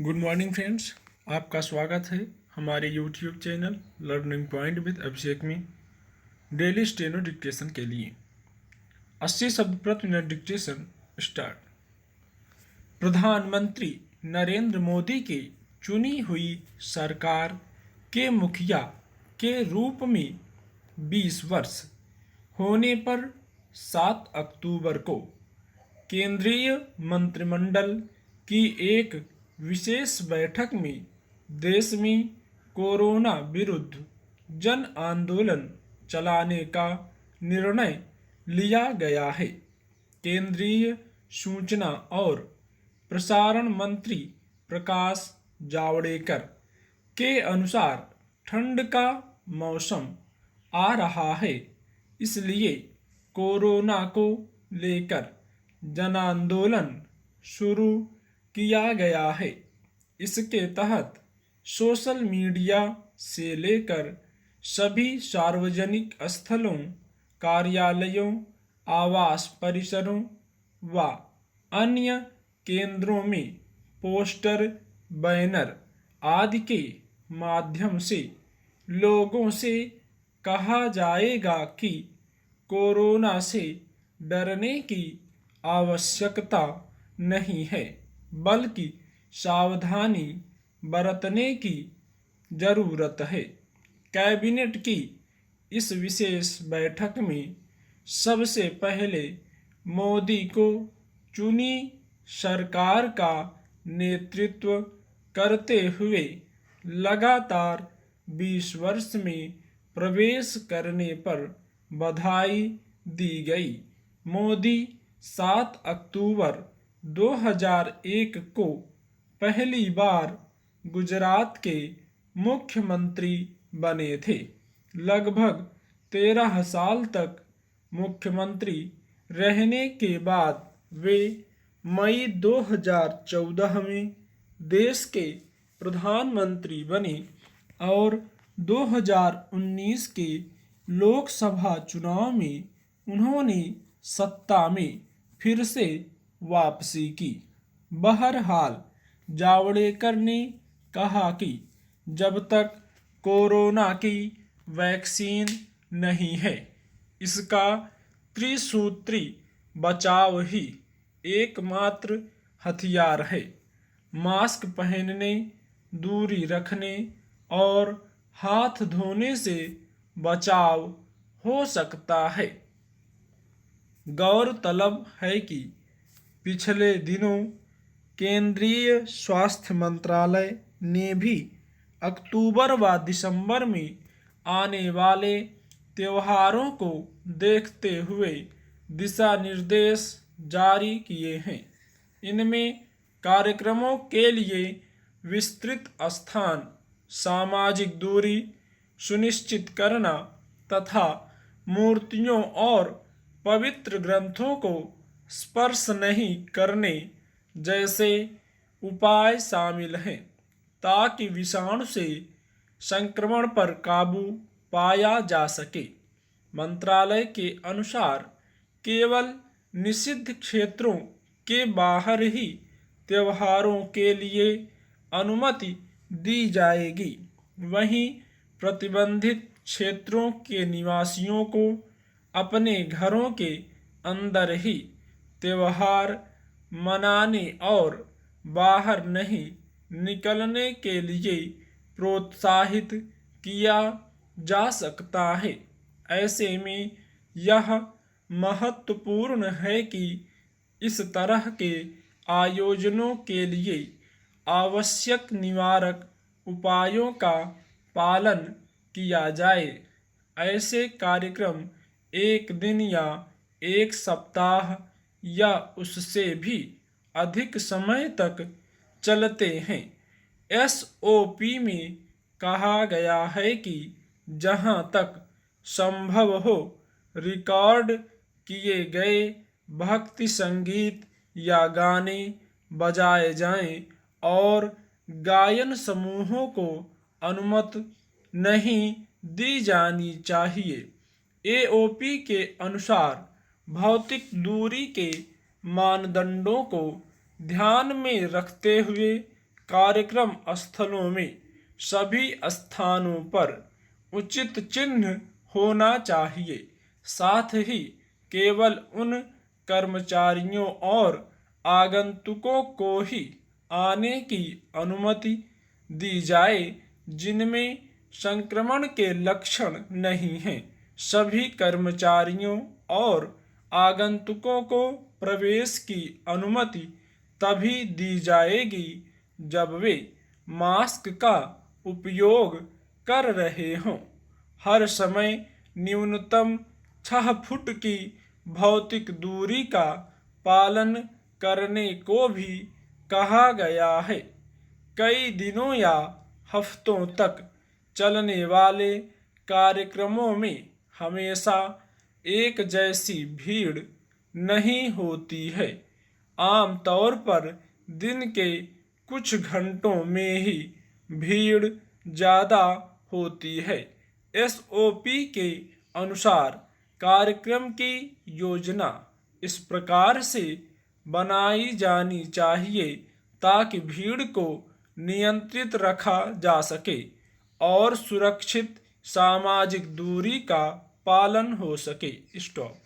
Good morning friends, आपका स्वागत है हमारे YouTube channel learning point with Abhishek में डेली स्टेनो डिक्टेशन के लिए 80 शब्द प्रति मिनट डिक्टेशन स्टार्ट। प्रधानमंत्री नरेंद्र मोदी की चुनी हुई सरकार के मुखिया के रूप में 20 वर्ष होने पर 7 अक्टूबर को केंद्रीय मंत्रिमंडल की एक विशेष बैठक में देश में कोरोना विरुद्ध जन आंदोलन चलाने का निर्णय लिया गया है। केंद्रीय सूचना और प्रसारण मंत्री प्रकाश जावड़ेकर के अनुसार ठंड का मौसम आ रहा है, इसलिए कोरोना को लेकर जन आंदोलन शुरू किया गया है। इसके तहत सोशल मीडिया से लेकर सभी सार्वजनिक स्थलों, कार्यालयों, आवास परिसरों व अन्य केंद्रों में पोस्टर, बैनर आदि के माध्यम से लोगों से कहा जाएगा कि कोरोना से डरने की आवश्यकता नहीं है, बल्कि सावधानी बरतने की जरूरत है। कैबिनेट की इस विशेष बैठक में सबसे पहले मोदी को चुनी सरकार का नेतृत्व करते हुए लगातार 20 वर्ष में प्रवेश करने पर बधाई दी गई। मोदी 7 अक्टूबर 2001 को पहली बार गुजरात के मुख्यमंत्री बने थे। लगभग 13 साल तक मुख्यमंत्री रहने के बाद वे मई 2014 में देश के प्रधानमंत्री बने और 2019 के लोकसभा चुनाव में उन्होंने सत्ता में फिर से वापसी की। बहरहाल, जावड़ेकर ने कहा कि जब तक कोरोना की वैक्सीन नहीं है, इसका त्रिसूत्री बचाव ही एकमात्र हथियार है। मास्क पहनने, दूरी रखने और हाथ धोने से बचाव हो सकता है। गौरतलब है कि पिछले दिनों केंद्रीय स्वास्थ्य मंत्रालय ने भी अक्टूबर व दिसंबर में आने वाले त्योहारों को देखते हुए दिशा निर्देश जारी किए हैं। इनमें कार्यक्रमों के लिए विस्तृत स्थान, सामाजिक दूरी सुनिश्चित करना तथा मूर्तियों और पवित्र ग्रंथों को स्पर्श नहीं करने जैसे उपाय शामिल हैं, ताकि विषाणु से संक्रमण पर काबू पाया जा सके। मंत्रालय के अनुसार केवल निषिद्ध क्षेत्रों के बाहर ही त्योहारों के लिए अनुमति दी जाएगी। वहीं प्रतिबंधित क्षेत्रों के निवासियों को अपने घरों के अंदर ही त्योहार मनाने और बाहर नहीं निकलने के लिए प्रोत्साहित किया जा सकता है। ऐसे में यह महत्वपूर्ण है कि इस तरह के आयोजनों के लिए आवश्यक निवारक उपायों का पालन किया जाए। ऐसे कार्यक्रम एक दिन या एक सप्ताह या उससे भी अधिक समय तक चलते हैं। SOP में कहा गया है कि जहां तक संभव हो, रिकॉर्ड किए गए भक्ति संगीत या गाने बजाए जाएं और गायन समूहों को अनुमति नहीं दी जानी चाहिए। AOP के अनुसार भौतिक दूरी के मानदंडों को ध्यान में रखते हुए कार्यक्रम स्थलों में सभी स्थानों पर उचित चिन्ह होना चाहिए। साथ ही केवल उन कर्मचारियों और आगंतुकों को ही आने की अनुमति दी जाए जिनमें संक्रमण के लक्षण नहीं हैं। सभी कर्मचारियों और आगंतुकों को प्रवेश की अनुमति तभी दी जाएगी जब वे मास्क का उपयोग कर रहे हों। हर समय न्यूनतम 6 फुट की भौतिक दूरी का पालन करने को भी कहा गया है। कई दिनों या हफ्तों तक चलने वाले कार्यक्रमों में हमेशा एक जैसी भीड़ नहीं होती है। आमतौर पर दिन के कुछ घंटों में ही भीड़ ज़्यादा होती है। एसओपी के अनुसार कार्यक्रम की योजना इस प्रकार से बनाई जानी चाहिए ताकि भीड़ को नियंत्रित रखा जा सके और सुरक्षित सामाजिक दूरी का पालन हो सके। स्टॉप।